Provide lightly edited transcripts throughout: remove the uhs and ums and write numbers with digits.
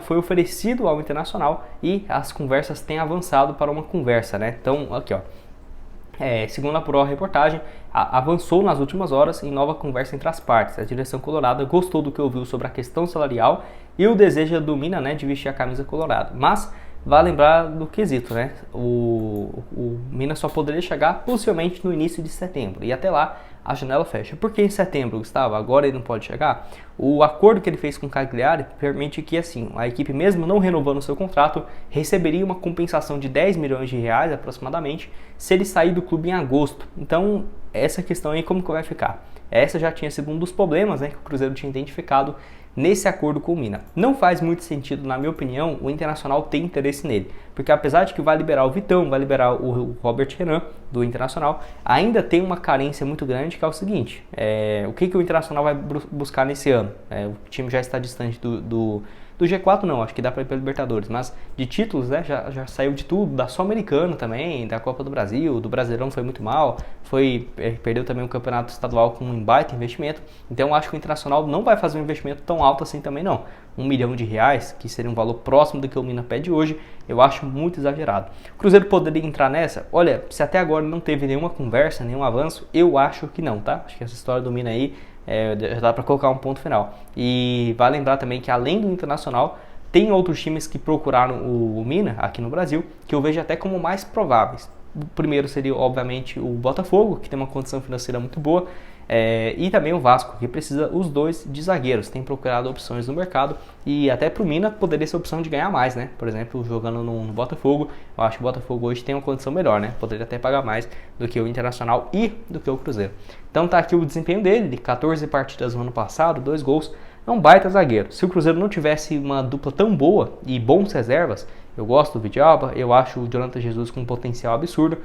foi oferecido ao Internacional e as conversas têm avançado para uma conversa, né? Então, aqui ó, segundo apurou a reportagem, avançou nas últimas horas em nova conversa entre as partes. A direção colorada gostou do que ouviu sobre a questão salarial e o desejo do Mina, né, de vestir a camisa colorada. Mas vale lembrar do quesito, né? O Mina só poderia chegar possivelmente no início de setembro e até lá a janela fecha. Por que em setembro, Gustavo? Agora ele não pode chegar? O acordo que ele fez com o Cagliari permite que, assim, a equipe, mesmo não renovando o seu contrato, receberia uma compensação de 10 milhões de reais aproximadamente se ele sair do clube em agosto. Então, essa questão aí, como que vai ficar? Essa já tinha sido um dos problemas, né, que o Cruzeiro tinha identificado nesse acordo com o Mina. Não faz muito sentido, na minha opinião, o Internacional ter interesse nele, porque apesar de que vai liberar o Vitão, vai liberar o Robert Renan do Internacional, ainda tem uma carência muito grande, que é o seguinte, o que o Internacional vai buscar nesse ano? O time já está distante do G4 não, acho que dá para ir para Libertadores, mas de títulos, né, já saiu de tudo, da Sul-Americana também, da Copa do Brasil, do Brasileirão foi muito mal, perdeu também o campeonato estadual com um baita investimento, então acho que o Internacional não vai fazer um investimento tão alto assim também não. R$1 milhão, que seria um valor próximo do que o Mina pede hoje, eu acho muito exagerado. O Cruzeiro poderia entrar nessa? Olha, se até agora não teve nenhuma conversa, nenhum avanço, eu acho que não, tá? Acho que essa história do Mina aí já dá para colocar um ponto final. E vale lembrar também que além do Internacional, tem outros times que procuraram o Mina aqui no Brasil, que eu vejo até como mais prováveis. O primeiro seria, obviamente, o Botafogo, que tem uma condição financeira muito boa, e também o Vasco, que precisa os dois de zagueiros. Tem procurado opções no mercado e até para o Mina poderia ser a opção de ganhar mais, né? Por exemplo, jogando no Botafogo, eu acho que o Botafogo hoje tem uma condição melhor, né? Poderia até pagar mais do que o Internacional e do que o Cruzeiro. Então tá aqui o desempenho dele, de 14 partidas no ano passado, 2 gols, é um baita zagueiro. Se o Cruzeiro não tivesse uma dupla tão boa e bons reservas, eu gosto do Vidalba, eu acho o Jonathan Jesus com um potencial absurdo,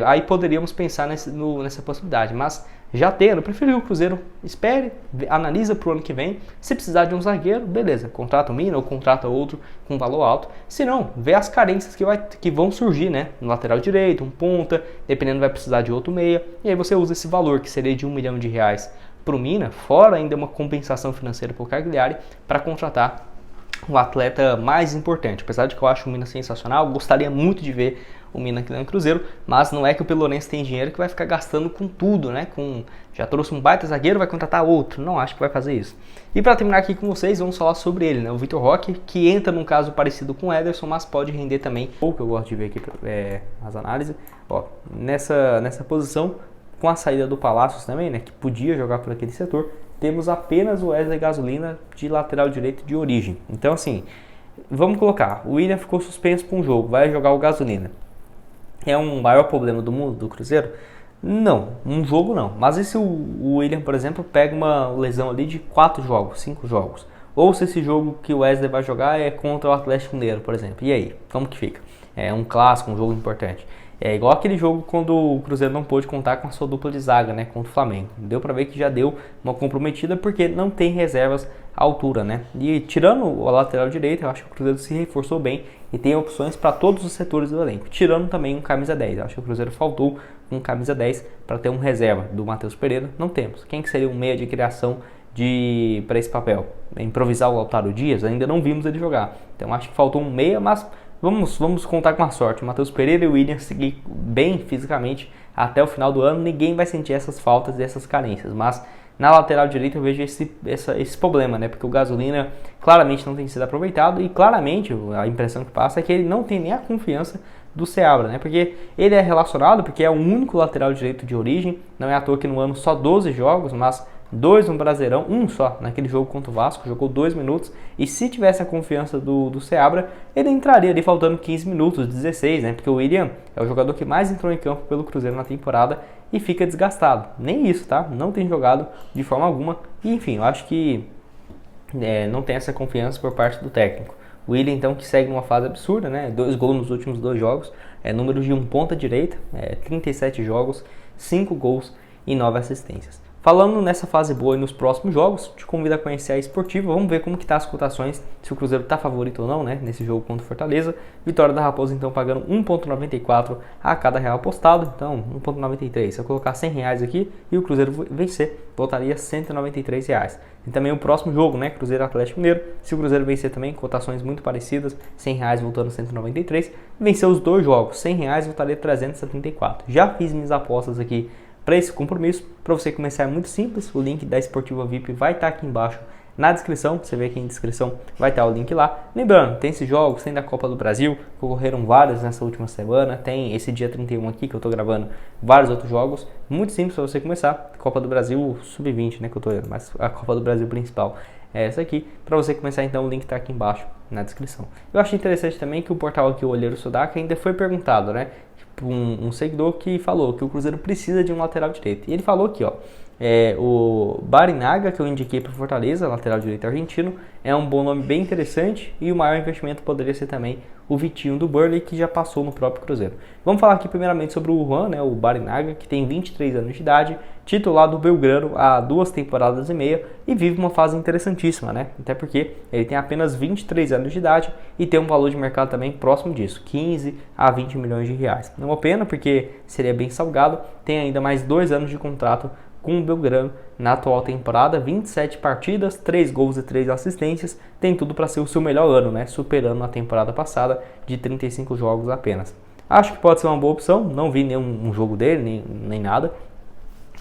aí poderíamos pensar nessa possibilidade, mas já tendo, eu prefiro que o Cruzeiro espere, analisa para o ano que vem, se precisar de um zagueiro, beleza, contrata o Mina ou contrata outro com valor alto, se não, vê as carências que vão surgir, né, no lateral direito, um ponta, dependendo vai precisar de outro meia, e aí você usa esse valor que seria de R$1 milhão para o Mina, fora ainda uma compensação financeira para o Cagliari, para contratar o atleta mais importante. Apesar de que eu acho o Mina sensacional, gostaria muito de ver o Mina aqui no Cruzeiro, mas não é que o Pelourense tem dinheiro que vai ficar gastando com tudo, né? Já trouxe um baita zagueiro, vai contratar outro, não acho que vai fazer isso. E para terminar aqui com vocês, vamos falar sobre ele, né? O Vitor Roque, que entra num caso parecido com o Ederson, mas pode render também, ou que eu gosto de ver aqui as análises, ó, nessa posição, com a saída do Palacios também, né? Que podia jogar por aquele setor, temos apenas o Wesley Gasolina de lateral direito de origem. Então, assim, vamos colocar, o William ficou suspenso para um jogo, vai jogar o Gasolina. É um maior problema do mundo, do Cruzeiro? Não, um jogo não. Mas e se o William, por exemplo, pega uma lesão ali de 4 jogos, 5 jogos? Ou se esse jogo que o Wesley vai jogar é contra o Atlético Mineiro, por exemplo? E aí, como que fica? É um clássico, um jogo importante. É igual aquele jogo quando o Cruzeiro não pôde contar com a sua dupla de zaga, né, contra o Flamengo. Deu pra ver que já deu uma comprometida porque não tem reservas à altura, né? E tirando o lateral direito, eu acho que o Cruzeiro se reforçou bem e tem opções para todos os setores do elenco. Tirando também um camisa 10. Eu acho que o Cruzeiro faltou um camisa 10 para ter um reserva do Matheus Pereira. Não temos. Quem que seria um meia de criação para esse papel? Improvisar o Lautaro Dias? Ainda não vimos ele jogar. Então acho que faltou um meia, mas vamos contar com a sorte. O Matheus Pereira e o William seguir bem fisicamente até o final do ano. Ninguém vai sentir essas faltas e essas carências. Mas na lateral direita eu vejo esse problema, né? Porque o Gasolina claramente não tem sido aproveitado e claramente a impressão que passa é que ele não tem nem a confiança do Seabra, né? Porque ele é relacionado, porque é o único lateral direito de origem. Não é à toa que no ano só 12 jogos, mas 2 no Brasileirão, um só naquele jogo contra o Vasco, jogou 2 minutos, e se tivesse a confiança do Seabra, ele entraria ali faltando 15 minutos, 16, né? Porque o William é o jogador que mais entrou em campo pelo Cruzeiro na temporada e fica desgastado. Nem isso, tá? Não tem jogado de forma alguma, e enfim, eu acho que não tem essa confiança por parte do técnico. O William, então, que segue numa fase absurda, né? 2 gols nos últimos 2 jogos, número de um ponta direita, 37 jogos, 5 gols e 9 assistências. Falando nessa fase boa e nos próximos jogos, te convido a conhecer a Esportiva. Vamos ver como que tá as cotações, se o Cruzeiro tá favorito ou não, né, nesse jogo contra o Fortaleza. Vitória da Raposa, então, pagando 1,94 a cada real apostado. Então, 1,93. Se eu colocar R$100 aqui e o Cruzeiro vencer, voltaria R$193. E também o próximo jogo, né, Cruzeiro Atlético Mineiro. Se o Cruzeiro vencer também, cotações muito parecidas, R$100 voltando 193. Vencer os dois jogos, R$100 voltaria 374. Já fiz minhas apostas aqui para esse compromisso. Para você começar é muito simples, o link da Esportiva VIP vai estar aqui embaixo na descrição. Você vê aqui em descrição, vai estar o link lá. Lembrando, tem esses jogos, tem da Copa do Brasil, ocorreram vários nessa última semana, tem esse dia 31 aqui que eu estou gravando vários outros jogos. Muito simples para você começar. Copa do Brasil Sub-20, né, que eu estou olhando, mas a Copa do Brasil principal é essa aqui. Para você começar, então, o link está aqui embaixo na descrição. Eu achei interessante também que o portal aqui, o Olheiro Sudaca, ainda foi perguntado, né, um seguidor que falou que o Cruzeiro precisa de um lateral direito. E ele falou aqui, ó, o Barinaga, que eu indiquei para Fortaleza, lateral direito argentino, é um bom nome, bem interessante, e o maior investimento poderia ser também o Vitinho do Burley, que já passou no próprio Cruzeiro. Vamos falar aqui primeiramente sobre o Juan, né, o Barinaga, que tem 23 anos de idade, titular do Belgrano há 2 temporadas e meia e vive uma fase interessantíssima, né? Até porque ele tem apenas 23 anos de idade e tem um valor de mercado também próximo disso, 15 a 20 milhões de reais. Não é uma pena porque seria bem salgado, tem ainda mais 2 anos de contrato com o Belgrano na atual temporada, 27 partidas, 3 gols e 3 assistências, tem tudo para ser o seu melhor ano, né? Superando a temporada passada de 35 jogos apenas. Acho que pode ser uma boa opção, não vi nenhum jogo dele, nem nada.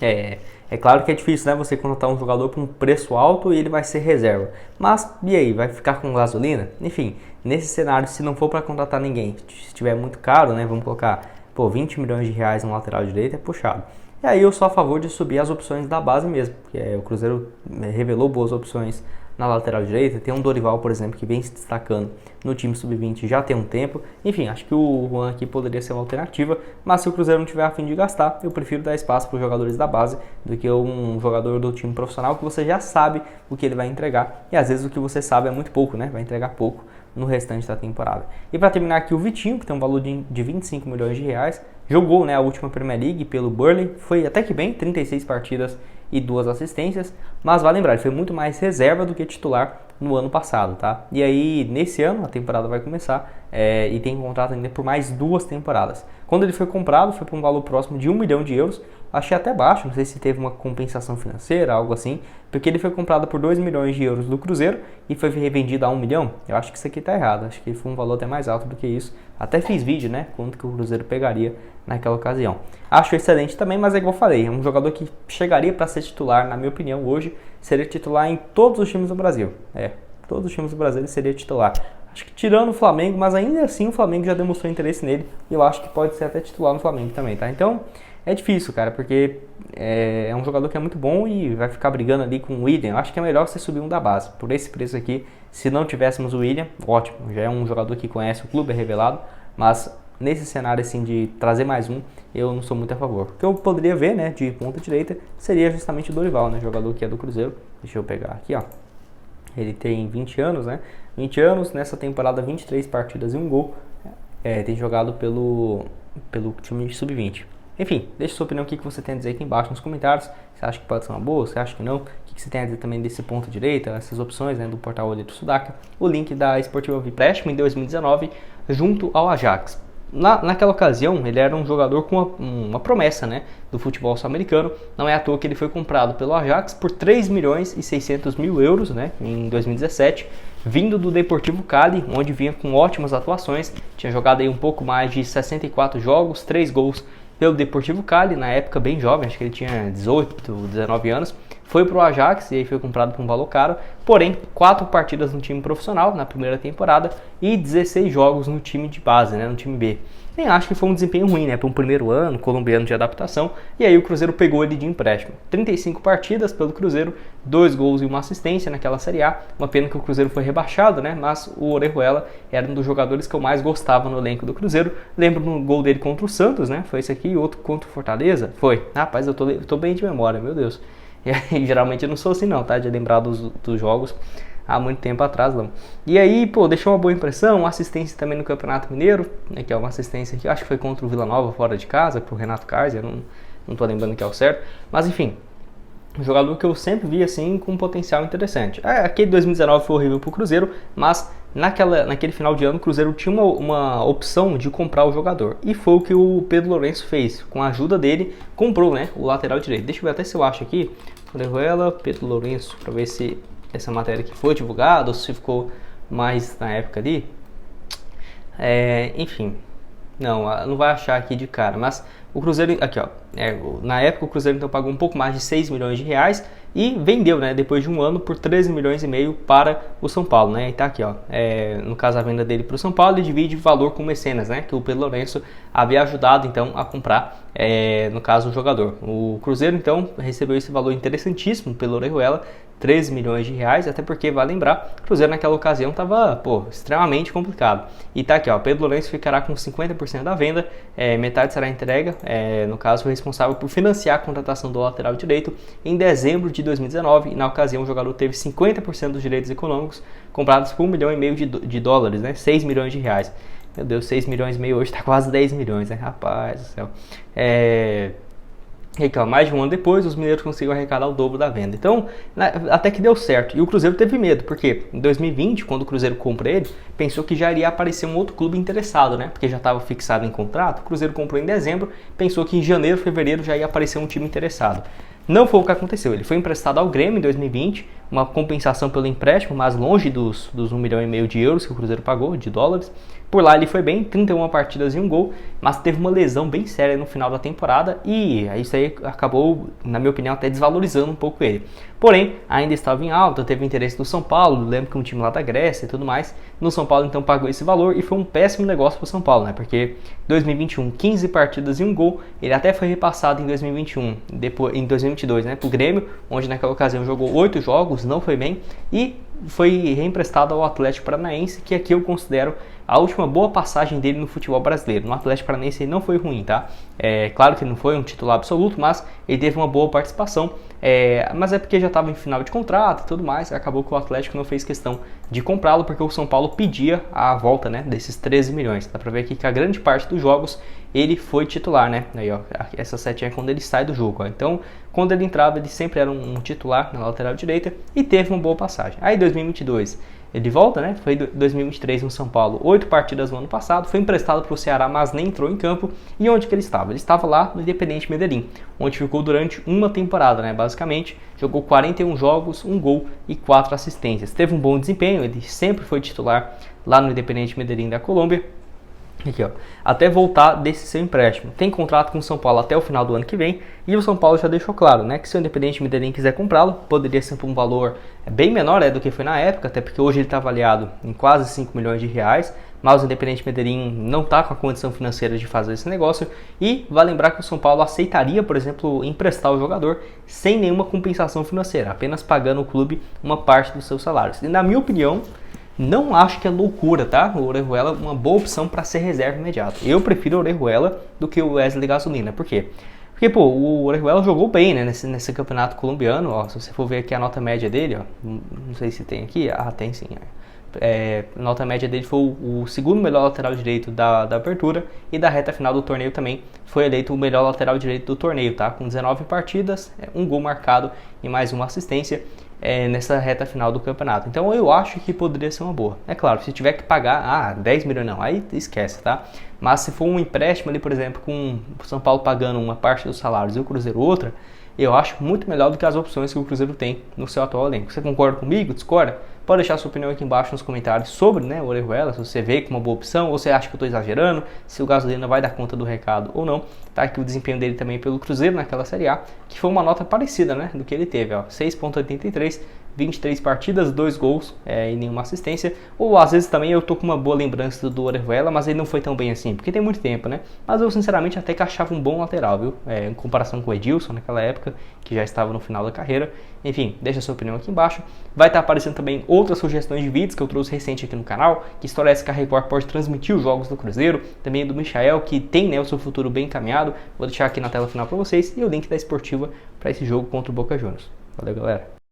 É claro que é difícil, né, você contratar um jogador por um preço alto e ele vai ser reserva. Mas, e aí, vai ficar com gasolina? Enfim, nesse cenário, se não for para contratar ninguém, se estiver muito caro, né, vamos colocar, 20 milhões de reais no lateral direito, é puxado. E aí eu sou a favor de subir as opções da base mesmo, porque o Cruzeiro revelou boas opções na lateral direita. Tem um Dorival, por exemplo, que vem se destacando no time sub-20 já tem um tempo. Enfim, acho que o Juan aqui poderia ser uma alternativa, mas se o Cruzeiro não tiver a fim de gastar, eu prefiro dar espaço para os jogadores da base do que um jogador do time profissional que você já sabe o que ele vai entregar, e às vezes o que você sabe é muito pouco, né? Vai entregar pouco no restante da temporada. E para terminar aqui, o Vitinho, que tem um valor de 25 milhões de reais, jogou, né, a última Premier League pelo Burnley, foi até que bem, 36 partidas e 2 assistências, mas vale lembrar, ele foi muito mais reserva do que titular no ano passado, tá? E aí, nesse ano, a temporada vai começar e tem contrato ainda por mais 2 temporadas. Quando ele foi comprado, foi por um valor próximo de 1 milhão de euros, achei até baixo, não sei se teve uma compensação financeira, algo assim, porque ele foi comprado por 2 milhões de euros do Cruzeiro e foi revendido a 1 milhão. Eu acho que isso aqui tá errado, acho que foi um valor até mais alto do que isso. Até fiz vídeo, né, quanto que o Cruzeiro pegaria naquela ocasião. Acho excelente também, mas é igual eu falei, é um jogador que chegaria para ser titular, na minha opinião, hoje, seria titular em todos os times do Brasil. Todos os times do Brasil ele seria titular. Acho que tirando o Flamengo, mas ainda assim o Flamengo já demonstrou interesse nele e eu acho que pode ser até titular no Flamengo também, tá? Então, é difícil, cara, porque é um jogador que é muito bom e vai ficar brigando ali com o William. Eu acho que é melhor você subir um da base. Por esse preço aqui, se não tivéssemos o William, ótimo. Já é um jogador que conhece o clube, é revelado. Mas nesse cenário assim de trazer mais um, eu não sou muito a favor. O que eu poderia ver, né, de ponta direita, seria justamente o Dorival, né, jogador que é do Cruzeiro. Deixa eu pegar aqui, ó. Ele tem 20 anos, né? 20 anos, nessa temporada 23 partidas e 1 gol. Tem jogado pelo time sub-20. Enfim, deixa sua opinião, o que você tem a dizer aqui embaixo nos comentários. Você acha que pode ser uma boa? Você acha que não? O que você tem a dizer também desse ponto direita, essas opções, né, do portal Olheiro Sudaca? O link da Esportiva VIP empréstimo em 2019 junto ao Ajax. Naquela ocasião, ele era um jogador com uma promessa, né, do futebol sul-americano. Não é à toa que ele foi comprado pelo Ajax por 3 milhões e 600 mil euros, né, em 2017, vindo do Deportivo Cali, onde vinha com ótimas atuações. Tinha jogado aí um pouco mais de 64 jogos, 3 gols pelo Deportivo Cali, na época bem jovem, acho que ele tinha 18, 19 anos. Foi para o Ajax e aí foi comprado por um valor caro, porém 4 partidas no time profissional na primeira temporada e 16 jogos no time de base, né, no time B. Nem acho que foi um desempenho ruim, né, para um primeiro ano colombiano de adaptação, e aí o Cruzeiro pegou ele de empréstimo. 35 partidas pelo Cruzeiro, 2 gols e 1 assistência naquela Série A. Uma pena que o Cruzeiro foi rebaixado, né, mas o Orejuela era um dos jogadores que eu mais gostava no elenco do Cruzeiro. Lembro no gol dele contra o Santos, né, foi esse aqui, e outro contra o Fortaleza, foi. Rapaz, eu tô bem de memória, meu Deus. E aí, geralmente eu não sou assim não, tá? De lembrar dos jogos há muito tempo atrás, não. E aí, deixou uma boa impressão, uma assistência também no Campeonato Mineiro, né, que é uma assistência que eu acho que foi contra o Vila Nova fora de casa, pro Renato Kaiser, não tô lembrando que é o certo. Mas enfim, Um jogador que eu sempre vi assim com um potencial interessante. Aquele 2019 foi horrível para o Cruzeiro, mas naquele final de ano o Cruzeiro tinha uma opção de comprar o jogador. E foi o que o Pedro Lourenço fez. Com a ajuda dele, comprou, né, o lateral direito. Deixa eu ver até se eu acho aqui. Orejuela, Pedro Lourenço, para ver se essa matéria aqui foi divulgada ou se ficou mais na época ali. Enfim, não vai achar aqui de cara, mas o Cruzeiro, aqui ó, na época o Cruzeiro então pagou um pouco mais de 6 milhões de reais e vendeu, né, depois de um ano por 13 milhões e meio para o São Paulo, né, e tá aqui ó, no caso a venda dele para o São Paulo, ele divide o valor com o mecenas, né, que o Pedro Lourenço havia ajudado então a comprar, no caso o jogador. O Cruzeiro então recebeu esse valor interessantíssimo pelo Orejuela, 13 milhões de reais, até porque, vale lembrar, o Cruzeiro naquela ocasião estava extremamente complicado. E tá aqui, ó, Pedro Lourenço ficará com 50% da venda, metade será entrega, no caso, responsável por financiar a contratação do lateral direito em dezembro de 2019, e na ocasião o jogador teve 50% dos direitos econômicos comprados por 1,5 milhão de dólares, né, 6 milhões de reais. Meu Deus, 6 milhões e meio hoje está quase 10 milhões, né, rapaz do céu. Mais de um ano depois, os mineiros conseguiram arrecadar o dobro da venda. Então, até que deu certo. E o Cruzeiro teve medo, porque em 2020, quando o Cruzeiro comprou ele, pensou que já iria aparecer um outro clube interessado, né? Porque já estava fixado em contrato. O Cruzeiro comprou em dezembro, pensou que em janeiro, fevereiro já ia aparecer um time interessado. Não foi o que aconteceu. Ele foi emprestado ao Grêmio em 2020, uma compensação pelo empréstimo, mas longe dos 1,5 milhão de euros que o Cruzeiro pagou, de dólares. Por lá ele foi bem, 31 partidas e um gol, mas teve uma lesão bem séria no final da temporada e isso aí acabou, na minha opinião, até desvalorizando um pouco ele. Porém, ainda estava em alta, teve interesse do São Paulo, lembro que um time lá da Grécia e tudo mais. No São Paulo então pagou esse valor e foi um péssimo negócio para o São Paulo, né? Porque 2021, 15 partidas e um gol, ele até foi repassado em 2021, depois em 2022, né, para o Grêmio, onde naquela ocasião jogou 8 jogos, não foi bem, e foi reemprestado ao Atlético Paranaense, que aqui eu considero a última boa passagem dele no futebol brasileiro. No Atlético Paranaense ele não foi ruim, tá? Claro que ele não foi um titular absoluto, mas ele teve uma boa participação. Mas é porque já estava em final de contrato e tudo mais, acabou que o Atlético não fez questão de comprá-lo, porque o São Paulo pedia a volta, né, desses 13 milhões. Dá pra ver aqui que a grande parte dos jogos ele foi titular, né? Aí, ó, essa setinha é quando ele sai do jogo, ó. Então, quando ele entrava, ele sempre era um titular na lateral direita e teve uma boa passagem. Aí, 2022, ele volta, né? Foi 2023 no São Paulo, 8 partidas no ano passado, foi emprestado para o Ceará, mas nem entrou em campo. E onde que ele estava? Ele estava lá no Independente Medellín, onde ficou durante uma temporada, né? Basicamente, jogou 41 jogos, 1 gol e 4 assistências. Teve um bom desempenho, ele sempre foi titular lá no Independente Medellín da Colômbia. Aqui, ó, até voltar desse seu empréstimo. Tem contrato com o São Paulo até o final do ano que vem e o São Paulo já deixou claro, né, que se o Independente Medellín quiser comprá-lo, poderia ser por um valor bem menor do que foi na época, até porque hoje ele está avaliado em quase 5 milhões de reais, mas o Independente Medellín não está com a condição financeira de fazer esse negócio e vai lembrar que o São Paulo aceitaria, por exemplo, emprestar o jogador sem nenhuma compensação financeira, apenas pagando o clube uma parte dos seus salários. E na minha opinião, não acho que é loucura, tá? O Orejuela é uma boa opção para ser reserva imediata. Eu prefiro o Orejuela do que o Wesley Gasolina. Por quê? Porque, o Orejuela jogou bem, né, nesse campeonato colombiano. Ó, se você for ver aqui a nota média dele, ó, não sei se tem aqui. Ah, tem sim. A nota média dele foi o segundo melhor lateral direito da abertura e da reta final do torneio também foi eleito o melhor lateral direito do torneio, tá? Com 19 partidas, 1 gol marcado e mais uma assistência. Nessa reta final do campeonato. Então eu acho que poderia ser uma boa. É claro, se tiver que pagar 10 milhões não, aí esquece, tá? Mas se for um empréstimo ali, por exemplo, com o São Paulo pagando uma parte dos salários e o Cruzeiro outra, eu acho muito melhor do que as opções que o Cruzeiro tem no seu atual elenco. Você concorda comigo? Discorda? Pode deixar sua opinião aqui embaixo nos comentários sobre, né, o Orejuela, se você vê como uma boa opção, ou você acha que eu estou exagerando, se o Gasolina vai dar conta do recado ou não. Tá aqui o desempenho dele também pelo Cruzeiro naquela Série A, que foi uma nota parecida, né, do que ele teve, ó, 6,83, 23 partidas, 2 gols e nenhuma assistência. Ou às vezes também eu tô com uma boa lembrança do Orejuela, mas ele não foi tão bem assim, porque tem muito tempo, né? Mas eu sinceramente até que achava um bom lateral, viu? Em comparação com o Edilson naquela época, que já estava no final da carreira. Enfim, deixa a sua opinião aqui embaixo. Vai estar aparecendo também outras sugestões de vídeos que eu trouxe recente aqui no canal. Que história é essa que a Record pode transmitir os jogos do Cruzeiro? Também do Michael, que tem, né, o seu futuro bem encaminhado. Vou deixar aqui na tela final para vocês e o link da Esportiva para esse jogo contra o Boca Juniors. Valeu, galera!